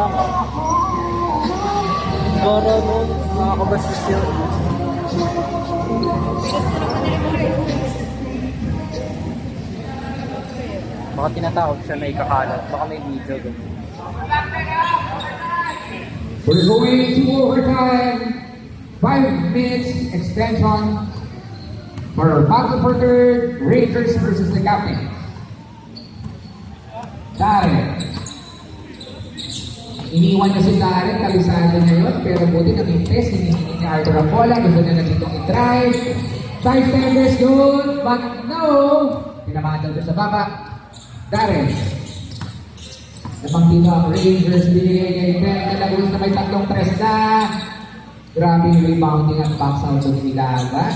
Tama. Gara nun, nakakabastos yun. Baka tinatakot siya na ikakalat. Baka may video doon. We're going to overtime. 5 minutes extension for our battle for third, Rangers versus the captain. Darren. Iniwan niya si Darren, kabisado niya yun, pero buti nag-test, hinihingi ni Arthur ang bola, gusto niya na ditong i-drive. 5 tenders good, but no! Pinamahan doon sa baba. Darren. Napang dito ang Rangers, binigay kay Ben, nalagos na may 3 tres na. Grabe yung rebounding at box out doon nilaga.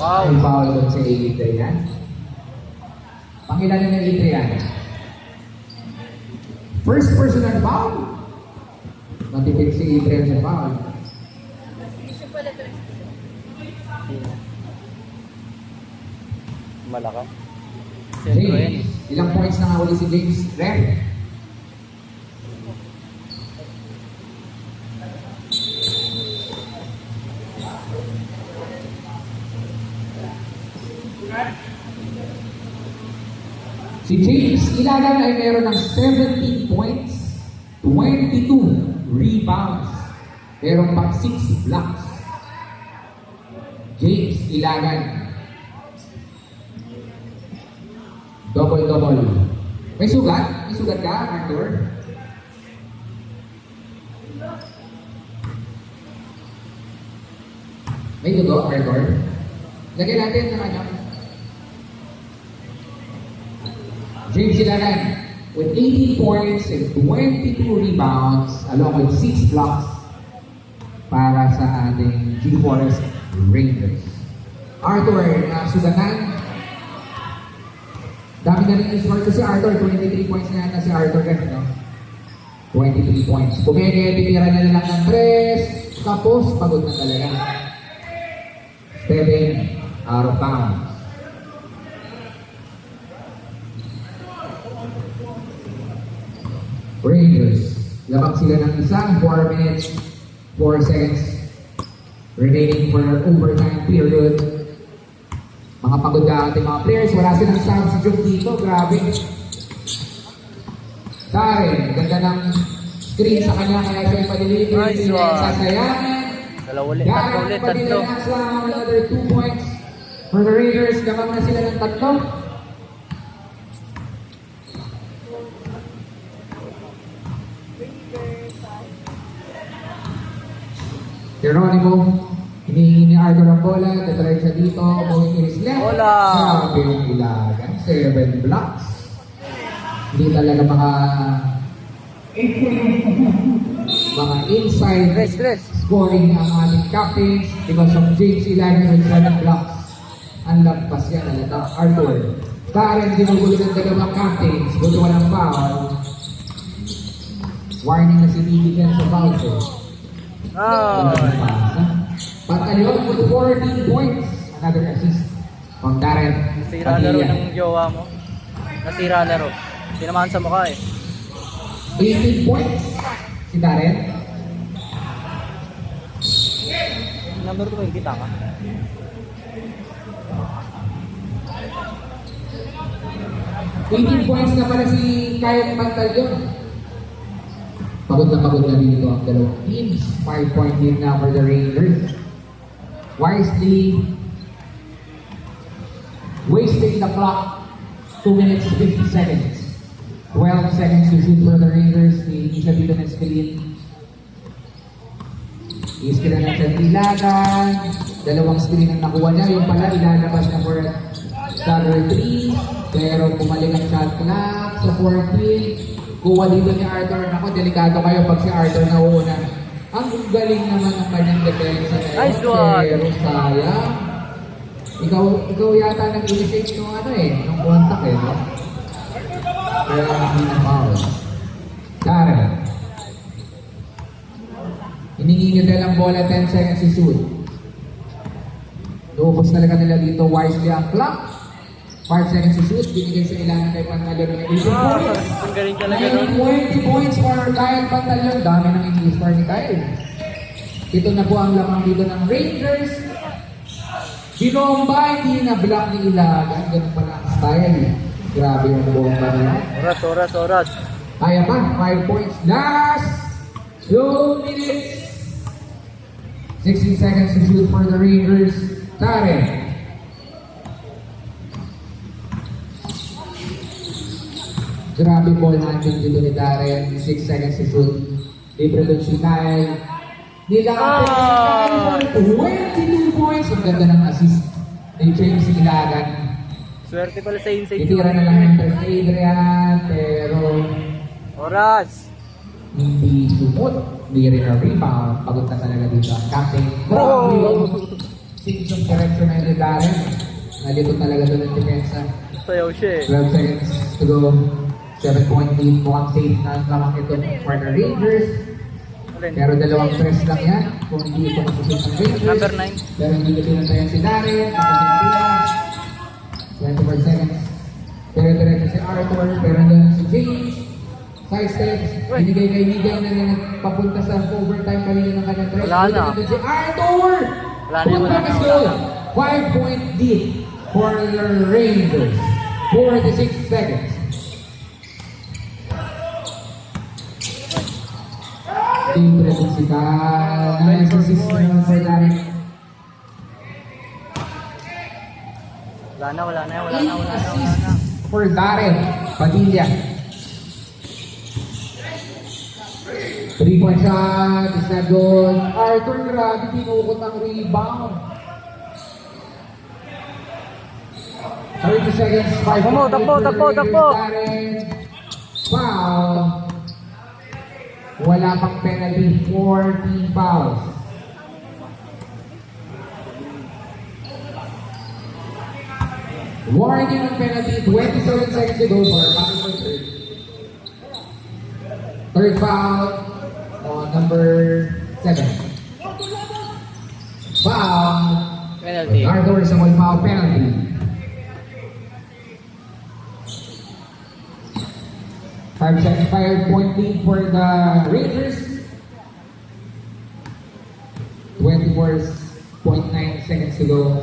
Wow! May foul doon sa Adrian. Pangilala ng Adrian. First personal foul. Natipid si Adrian sa foul. Malaka. Sentro yan. James, ilang points na nga uli si James? Ref? Si James Ilagan ay meron ng 17 points, 22 rebounds, meron pang 6 blocks. James Ilagan. Double-double. May sugat? May sugat ka, Arthur? May dugo, Arthur? Lagyan natin sa kanya. James Ilagan with 18 points and 22 rebounds along with 6 blocks para sa ating G-Forest Rangers. Arthur, sugatan. Dami na rin yung score ko si Arthur. 23 points na yata si Arthur. No? 23 points. Kumenge, titira na lang ng 3. Tapos, pagod na talaga. Stepping out of bounds. Rangers. Labang sila ng isang 4 minutes, 4 seconds remaining for overtime period. Mga pagod na ating mga players. Wala silang substitute dito. Grabe. Darren, ganda ng screen sa kanya kaya siya palilitin. Nice one. Sasayangin. Dalawa ulit. Darren, Tatlo ulit. Tatlo. padilanas lang another 2 points for the Rangers. Gamang na sila ng 3. Geronimo, hinihingi ni Arthur ang bola, tatry siya dito, moving to his left. Bola! Sabi yung Ilagan, 7 blocks. Hindi talaga mga inside Stress. scoring ang ating captains because of James Ilagan with 7 blocks. Ang lagpas yan, alatang Arthur. Darren, ginugulo ng dalawang captains, buto walang foul. Warning na si Vivian sa foul. Ah! Pantaleon with 14 points. Another assist from Darren. Nasira laro ng jowa mo. Nasira laro. Tinamahan sa mukha eh. 18 points si Darren. Number 2 kita ka. Points na pala si Kyle Pantaleon. Pagod na dito ang dalawang teams. 5-point lead na for the Rangers. Wisely wasting the clock. 2 minutes 50 seconds. 12 seconds to shoot for the Rangers. Hindi siya dito na screen. I-screen na siya Ilagan. Dalawang screen ang nakuha niya. Yung pala ilalabas na for Dagger 3. Pero pumalik ang shot clock sa 14. Kuha dito ni Arthur. Ako, delikado kayo pag si Arthur nauna. Ang galing naman ng kanyang depensa. Nice one! Pero sayang. Ikaw yata nag-initiate nung nung contact no? Pero hindi na foul. Darren. Hiningi niya dahil ang bola 10 seconds si shoot. Luubos talaga nila dito wisely ang clock. 5 seconds to shoot. Binigay sa ilangan kay Pantalon ng 18 points. Ang galing talaga nun. 20 points for Kyle Pantalon. Dami ng English score ni Kyle. Ito na po ang lamang dito ng Rangers. Binomba, hindi na block ni Ilagan. Ganun pala ang style. Grabe yung bomba niya. Oras. Kaya pa, 5 points. Last 2 minutes. 16 seconds to shoot for the Rangers. Tare. Grabe ball handling dito ni Darren. 6 seconds to shoot. Libre doon si Kyle. Nilakapit si Kyle for 22 points. Ang ganda ng assist ni James Ilagan. Swerte pala sa inside. Itira na lang ng third fader yan, pero Oras. hindi sumot. Hindi rin na rebound. Pagod na talaga dito ang captain. Grabe yung sense of direction na yun ni Darren. Nalito talaga doon ang depensa. Sayaw siya eh. 12 seconds to go. 7-point lead. Mukhang safe na lamang ito for the Rangers. Alin? Pero dalawang press lang yan. Kung hindi ito masusunod ng Rangers. Number 9. Pero hindi ko pinantayan si Darren. Kapag sila. 24 seconds. Pero diretso si Arthur. Pero doon si James. Side steps. Binigay kay Miguel na papunta sa overtime kanina ng kanyang press. Wala na. Doon si Arthur. Wala na, wala na, wala na. 5-point lead for the Rangers. 46 seconds. Team Presidensial. Nice assist naman for Darren. Wala na. 8 assists for Darren Padilla. 3-point shot. Is not good. Arthur, grabe, tinukot ang rebound. 30 seconds. 5 Takbo. Darren. Foul. Wala pang penalty, 14 fouls. Warning on penalty, 27 seconds to go for third. Third foul on number 7. Foul. Penalty. Arthur is a 1 foul penalty. Five-point lead for the Rangers. 24.9 seconds to go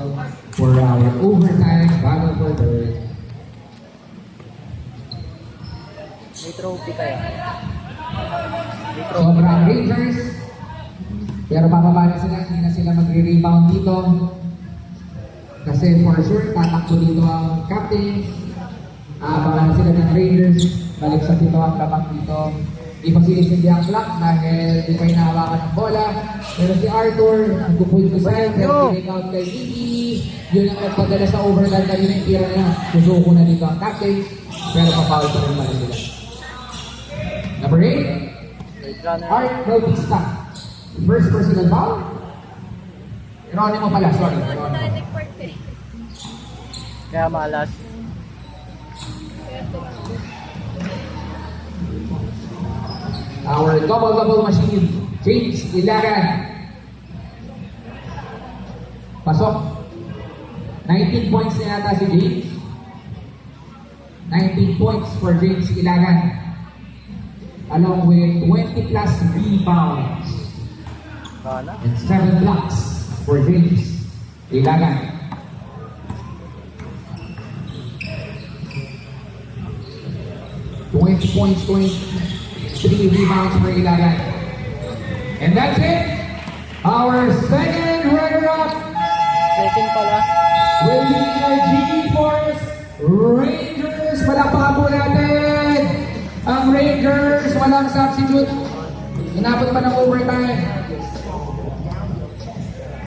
for our overtime battle for third. May trophy kaya. Sobrang Rangers. Pero bababa na sila, hindi na sila magre-rebound dito. Kasi for sure, tatakbo dito ang captains. Abangan na sila ng Rangers. Balik sa pito ang lamang dito. Di pa sinisindi ang clock dahil di pa hinahawakan ng bola. Pero si Arthur, nagpupulit ko sa'yo. Pero pinake out kay Iggy. Yun ang nagpadala sa overtime kanina yung tira niya. Susuko na dito ang captains. Pero papaul pa rin pala sila. Number 8. Art Bautista. First personal foul. Geronimo pala, sorry. Kaya malas. Our double-double machine, James Ilagan. Pasok. 19 points na yata si James. 19 points for James Ilagan. Along with 20 plus rebounds. Sana. And 7 blocks for James Ilagan. Points, 3 rebounds for Ilagan. And that's it. Our second runner-up Second pala. will be the G-Force Rangers. Palakpakan po natin ang Rangers. Walang substitute. Inabot pa ng overtime.